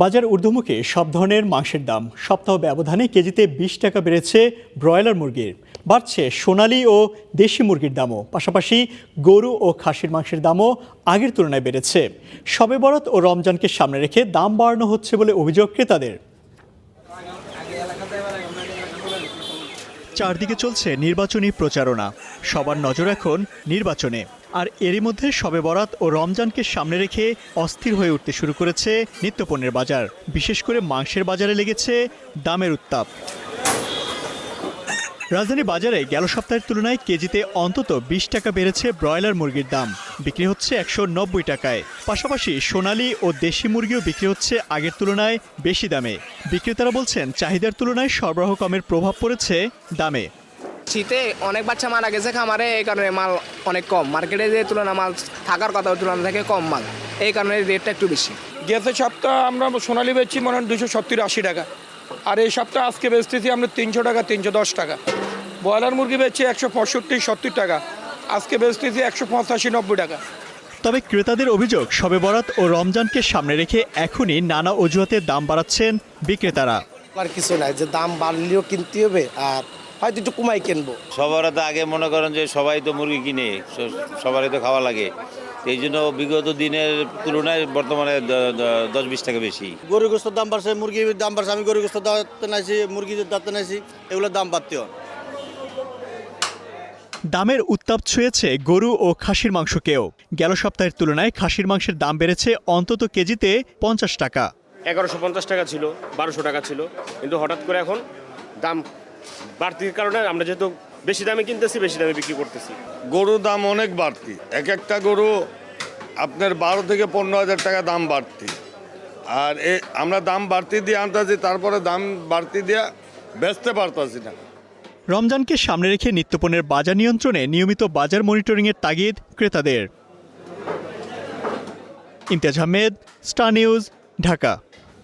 বাজার ঊর্ধ্বমুখী সব ধরনের মাংসের দাম সপ্তাহ ব্যবধানে কেজিতে ২০ টাকা বেড়েছে ব্রয়লার মুরগির। বাড়ছে সোনালী ও দেশি মুরগির দামও, পাশাপাশি গরু ও খাসির মাংসের দামও আগের তুলনায় বেড়েছে। শবে বরাত ও রমজানকে সামনে রেখে দাম বাড়ানো হচ্ছে বলে অভিযোগ ক্রেতাদের। চারদিকে চলছে নির্বাচনী প্রচারণা, সবার নজর এখন নির্বাচনে। আর এরই মধ্যে শবে বরাত ও রমজানকে সামনে রেখে অস্থির হয়ে উঠতে শুরু করেছে নিত্যপণ্যের বাজার। বিশেষ করে মাংসের বাজারে লেগেছে দামের উত্তাপ। রাজধানী বাজারে গেল সপ্তাহের তুলনায় কেজিতে অন্তত ২০ টাকা বেড়েছে ব্রয়লার মুরগির দাম, বিক্রি হচ্ছে ১৯০ টাকায়। পাশাপাশি সোনালী ও দেশি মুরগিও বিক্রি হচ্ছে আগের তুলনায় বেশি দামে। বিক্রেতারা বলছেন, চাহিদার তুলনায় সরবরাহ কমের প্রভাব পড়েছে দামে। শীতে অনেক বাচ্চা মারা গেছে খামারে, এই কারণে মাল অনেক কম। মার্কেটে যে তুলনা মাল থাকার কথা তুলনা থেকে কম মাল, এই কারণে রেটটা একটু বেশি। গেছে সপ্তাহ আমরা সোনালী বেচছি মনে হয় ২৭০-৮০ টাকা, আর এই সপ্তাহে আজকে বেচতেছি আমরা ৩০০ টাকা, ৩১০ টাকা। ব্রয়লার মুরগি বেচছি ১৬৫-৭০ টাকা, আজকে বেচতেছি ১৮৫-৯০ টাকা। তবে ক্রেতাদের অভিযোগ, শবে বরাত ও রমজানকে সামনে রেখে এখনই নানা অজুহাতে দাম বাড়াচ্ছেন বিক্রেতারা। আর কিছু নাই যে দাম বাড়লেও কিনতে হবে, আর হয়তো একটু কমাই কিনবো। সবার তো আগে মনে করেন যে সবাই তো মুরগি কিনে, সবারই তো খাওয়া লাগে, এই জন্য বিগত দিনের তুলনায় বর্তমানে ১০-২০ টাকা বেশি। গরুর গোস্তের দাম বাড়ছে, মুরগির দাম বাড়ছে। আমি গরুর গোস্তের দাঁড়াতে নাইছি, মুরগির দাঁড়াতে নাইছি, এগুলোর দাম বাড়তেও। দামের উত্তাপ ছুঁয়েছে গরু ও খাসির মাংসকেও। গেল সপ্তাহের তুলনায় খাসির মাংসের দাম বেড়েছে অন্তত কেজিতে ৫০ টাকা। ১১৫০ টাকা ছিল, ১২০০ টাকা ছিল, কিন্তু হঠাৎ করে এখন দাম বাড়তির কারণে আমরা যেহেতু বেশি দামে কিনতেছি, বেশি দামে বিক্রি করতেছি। গরুর দাম অনেক বাড়তি, এক একটা গরু আপনার ১২ থেকে ১৫,০০০ টাকা দাম বাড়তি। আর আমরা দাম বাড়তি দিয়ে আনতেছি, তারপরে দাম বাড়তি দিয়ে বেচতে পারতেছি না। রমজানকে সামনে রেখে নিত্যপণ্যের বাজার নিয়ন্ত্রণে নিয়মিত বাজার মনিটরিংয়ের তাগিদ ক্রেতাদের। Imtiaz Ahmed, star news, Dhaka.